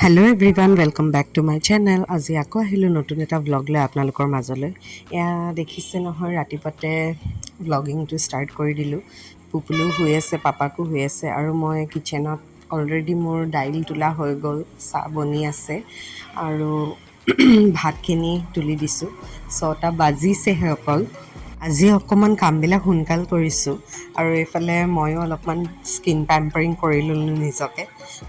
Hello everyone welcome back to my channel. আজি আকৌ আহিলোঁ নতুন এটা ব্লগ লৈ আপোনালোকৰ মাজলৈ। এয়া দেখিছে নহয় ৰাতিপুৱাতে ব্লগিংটো ষ্টাৰ্ট কৰি দিলোঁ। পুপুলু শুই আছে, পাপাকো শুই আছে আৰু মই কিচেনত অলৰেডি মোৰ দাইল তোলা হৈ গ'ল, চাহ বনি আছে আৰু ভাতখিনি তুলি দিছোঁ। 6টা বাজিছেহে অকল। আজি অকণমান কামবিলাক সোনকাল কৰিছোঁ আৰু এইফালে ময়ো অলপমান স্কিন পেম্পাৰিং কৰি ল'লোঁ নিজকে।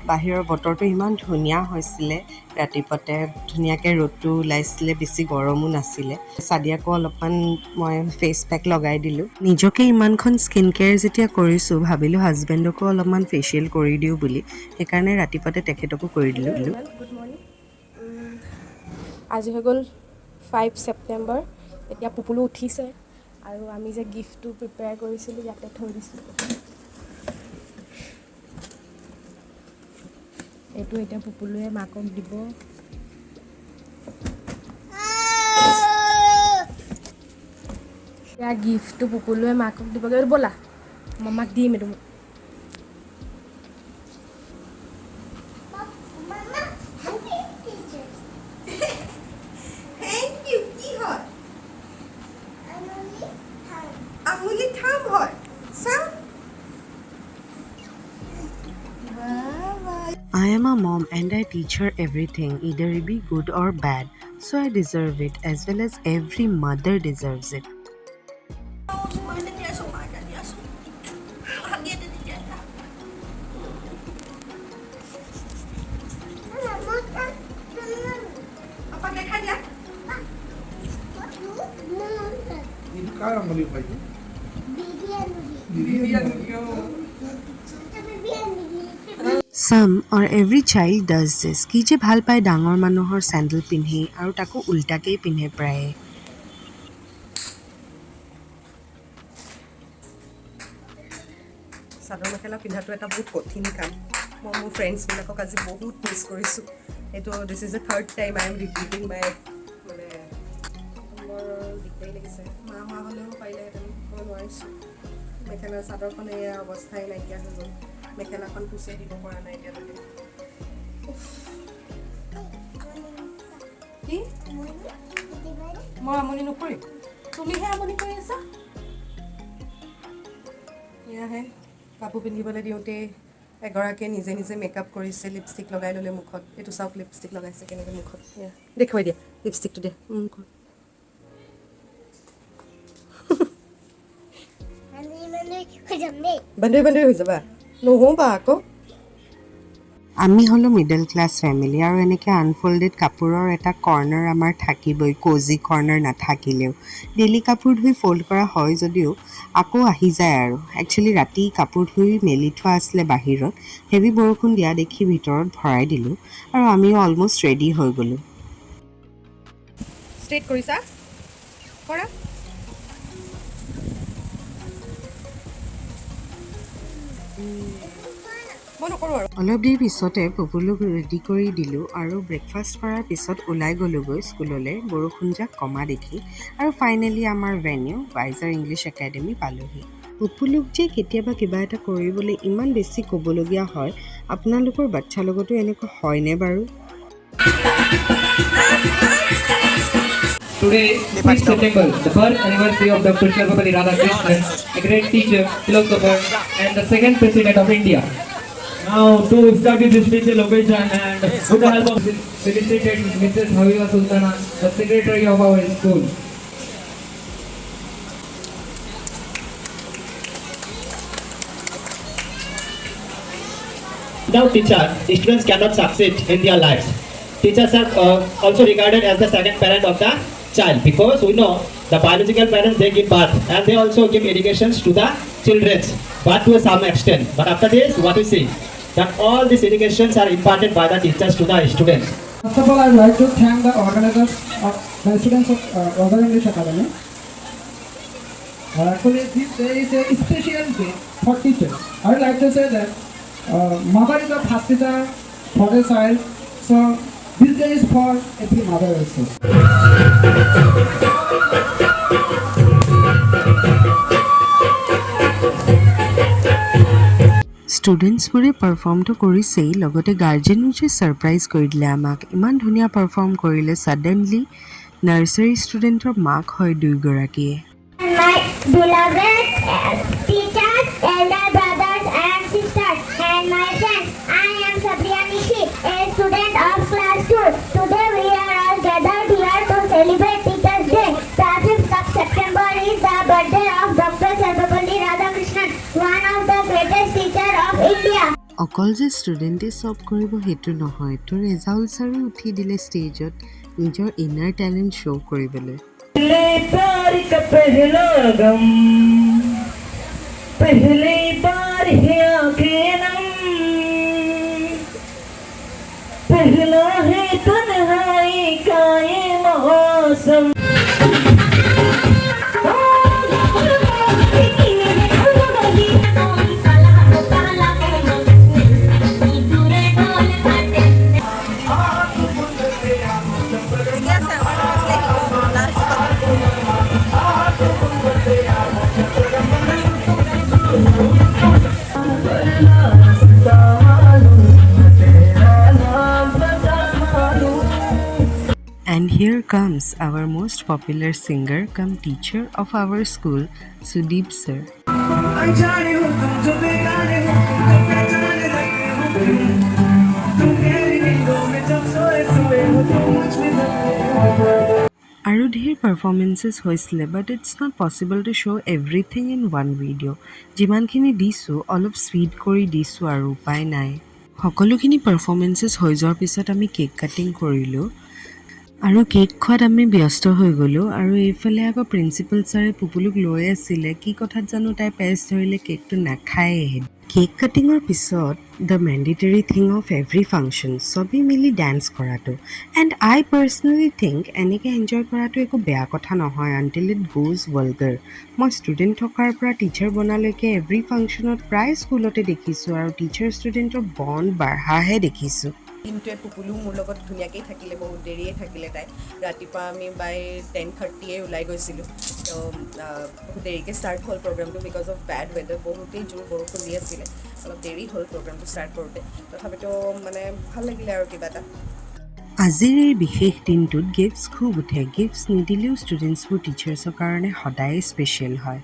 বাহিৰৰ বতৰটো ইমান ধুনীয়া হৈছিলে, ৰাতিপুৱাতে ধুনীয়াকৈ ৰ'দটো ওলাইছিলে, বেছি গৰমো নাছিলে। চাদিয়াকো অলপমান মই ফেচ পেক লগাই দিলোঁ। নিজকে ইমানখন স্কিন কেয়াৰ যেতিয়া কৰিছোঁ, ভাবিলোঁ হাজবেণ্ডকো অলপমান ফেচিয়েল কৰি দিওঁ বুলি, সেইকাৰণে ৰাতিপুৱাতে তেখেতকো কৰি দিলোঁ। Good morning. আজি হৈ গ'ল 5 ছেপ্টেম্বৰ। এতিয়া পুপুলো উঠিছে আৰু আমি যে গিফ্টটো প্ৰিপেয়াৰ কৰিছিলোঁ ইয়াতে থৈ দিছোঁ। এইটো এতিয়া পুপুলুৱে মাকক দিব। এতিয়া গিফ্টটো পুপুলুৱে মাকক দিবগৈ। ব'লা মামাক দিম এইটো। I am a mom and I teach her everything, either it be good or bad. So I deserve it, as well as every mother deserves it. Some or every child does this. কি যে ভাল পায় ডাঙৰ মানুহৰ sandal পিন্ধি আৰু তাকো উল্টাকেই পিন্ধে প্ৰায়ে। চাদৰ মেখেলা পিন্ধাটো এটা বহুত কঠিন কাম। মই মোৰ ফ্ৰেণ্ডছবিলাকক আজি বহুত মিছ কৰিছোঁ। এইটো this is the third time I am repeating my মানে বৰ দিগদাৰী লাগিছে। মা হ'লেও পাৰিলেহেঁতেন, মই নোৱাৰিছোঁ। মেখেলা চাদৰখন এয়া অৱস্থাই নাইকিয়া হৈ গ'ল। মেখেলাখন পুচাই দিব পৰা নাই এতিয়ালৈকে। কি মই আমনি নকৰিম, তুমিহে আমনি কৰি আছা। এয়াহে কাপোৰ পিন্ধিবলৈ দিওঁতে এগৰাকীয়ে নিজে নিজে মেকআপ কৰিছে, লিপষ্টিক লগাই ল'লে মুখত। এইটো চাওক লিপষ্টিক লগাইছে কেনেকৈ মুখত। দেখুৱাই দিয়া লিপষ্টিকটো দিয়া মুখত। বান্ধি হৈ যাবা, নহ'বা আকৌ। আমি হ'লোঁ মিডল ক্লাছ ফেমিলি আৰু এনেকৈ আনফল্ডেড কাপোৰৰ এটা কৰ্নাৰ আমাৰ থাকিবই, ক'জি কৰ্নাৰ নাথাকিলেও। ডেইলি কাপোৰ ধুই ফ'ল্ড কৰা হয় যদিও আকৌ আহি যায় আৰু। একচুৱেলি ৰাতি কাপোৰ ধুই মেলি থোৱা আছিলে বাহিৰত, হেভি বৰষুণ দিয়া দেখি ভিতৰত ভৰাই দিলোঁ আৰু আমিও অলমষ্ট ৰেডি হৈ গ'লোঁ। ষ্ট্ৰেট কৰিছা কৰা। মই নকৰোঁ আৰু। অলপ দেৰি পিছতে পুপুলুক ৰেডি কৰি দিলোঁ আৰু ব্ৰেকফাষ্ট কৰাৰ পিছত ওলাই গ'লোঁগৈ স্কুললৈ, বৰষুণজাক কমা দেখি। আৰু ফাইনেলি আমাৰ ভেনিউ ৱাইজাৰ ইংলিছ একাডেমি পালোহি। পুপুলুক যে কেতিয়াবা কিবা এটা কৰিবলৈ ইমান বেছি ক'বলগীয়া হয়, আপোনালোকৰ বাচ্ছাৰ লগতো এনেকুৱা হয়নে বাৰু? Today, 5th September, the birth anniversary of Dr. Sarvapalli Radhakrishnan, a great teacher, philosopher, and the second president of India. Now, to establish this special occasion and with the help of Felicitated Mrs. Habiba Sultana, the secretary of our school. without teachers, students cannot succeed in their lives. Teachers are also regarded as the second parent of the child, because we know the biological parents, they give birth and they also give educations to the children, but to some extent. But after this, what we see, that all these educations are imparted by the teachers to the students. First of all, I would like to thank the organizers, the students of Wadar English Academy. Actually, this day is a special day for teachers. I would like to say that mother is the first teacher for the child, so this day is for every mother also. ষ্টুডেণ্টছবোৰে পাৰফৰ্মটো কৰিছেই, লগতে গাৰ্জেনো যে surprise কৰি দিলে আমাক। ইমান ধুনীয়া perform কৰিলে। Suddenly nursery ষ্টুডেণ্টৰ মাক হয় দুয়োগৰাকীয়ে। My beloved teachers, elder brothers and sisters, and my friends, I am Sabriya Nishi, a student of class 2. Today we are all gathered here to celebrate Teachers' Day. The 5th of September is the birthday of Dr. Sarvapalli Radhakrishnan, one of the greatest teachers of India. অকল যে ষ্টুডেণ্টে চব কৰিব সেইটো নহয়, তোৰ ৰেজাউল ছাৰো উঠি দিলে ষ্টেজত নিজৰ ইনাৰ টেলেণ্ট শ্ব' কৰিবলৈ। प्यार का पहला गम, पहली बार है आंखें नम, पहला है तन्हाई का ये मौसम। And here comes our most popular singer come teacher of our school, Sudeep sir. আৰু ঢেৰ পাৰফৰ্মেঞ্চেছ হৈছিলে, but it's not possible to show' everything in one video'. যিমানখিনি দিছোঁ অলপ স্পীড কৰি দিছোঁ আৰু উপায় নাই। সকলোখিনি পাৰফৰ্মেঞ্চেছ হৈ যোৱাৰ পিছত আমি কেক কাটিং কৰিলোঁ আৰু কেক খোৱাত আমি ব্যস্ত হৈ গ'লোঁ। আৰু এইফালে আকৌ প্ৰিন্সিপাল ছাৰে পুপুলুক লৈ আছিলে, কি কথাত জানো তাই পেচ ধৰিলে কেকটো নাখায়েই। কেক কাটিঙৰ পিছত the mandatory thing of every function, চবেই মিলি ডান্স কৰাটো। এণ্ড আই পাৰ্চনেলি থিংক এনেকৈ এনজয় কৰাটো একো বেয়া কথা নহয় আনটিল ইট গোজ ভলগাৰ। মই ষ্টুডেণ্ট থকাৰ পৰা টিচাৰ বনালৈকে এভৰি ফাংচনত প্ৰায় স্কুলতে দেখিছোঁ আৰু টিচাৰ ষ্টুডেণ্টৰ বণ্ড বাঢ়াহে দেখিছোঁ। দিনটোৱে পুপুলো মোৰ লগত ধুনীয়াকৈ থাকিলে, বহুত দেৰিয়ে থাকিলে তাই। ৰাতিপুৱা আমি বাই 10:30 ওলাই গৈছিলোঁ। তো বহুত দেৰিকৈ ষ্টাৰ্ট হ'ল প্ৰগ্ৰামটো বিকজ অফ বেড ৱেডাৰ, বহুতেই জোৰ বৰষুণ দি আছিলে। অলপ দেৰি হ'ল প্ৰগ্ৰামটো ষ্টাৰ্ট কৰোঁতে, তথাপিতো মানে ভাল লাগিলে আৰু কিবা এটা। আজিৰ এই বিশেষ দিনটোত গিফ্টছ খুব উঠে। গিফ্টছ নিদিলেও ষ্টুডেণ্টছবোৰ টিচাৰ্ছৰ কাৰণে সদায় স্পেচিয়েল হয়।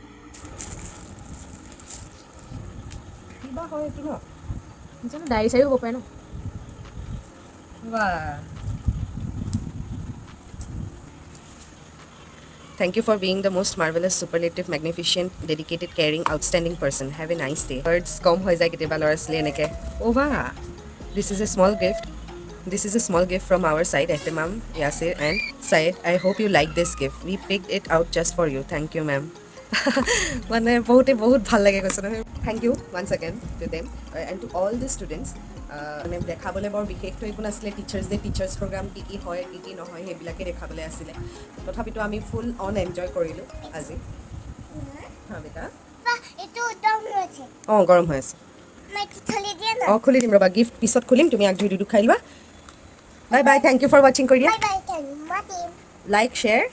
কিবা হয় এইটো ন? জানো ডায়েৰী চায়েৰী হ'ব পাৰে ন? Thank you for being the most marvelous, superlative, magnificent, dedicated, caring, outstanding person. Have a nice day. Words কম হৈ যায় কেতিয়াবা ল'ৰা ছোৱালী এনেকৈ। This is a small gift. This is a small gift from our side, Ehtemam, Yasir and Syed. I hope you like this gift. We picked it out just for you. Thank you, ma'am. মানে বহুত ভাল লাগে কৈছে নহয়। Thank you once again to them and to all the students. মানে দেখাবলৈ বৰ বিশেষটো একো নাছিলে। টিচাৰ্ছ ডে, টিচাৰ্ছ প্ৰগ্ৰাম কি কি হয় কি কি নহয় সেইবিলাকে দেখাবলৈ আছিলে। তথাপিতো আমি ফুল অন এনজয় কৰিলোঁ আজি। হা বেটা, অঁ গৰম হৈ আছে। অঁ খুলি দিম ৰ'বা, গিফ্ট পিছত খুলিম, তুমি আগ ধুই দুডু খাই লোৱা। Bye bye, thank you for ৱাচিং কৰি দিয়া। Like share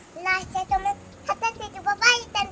Bye.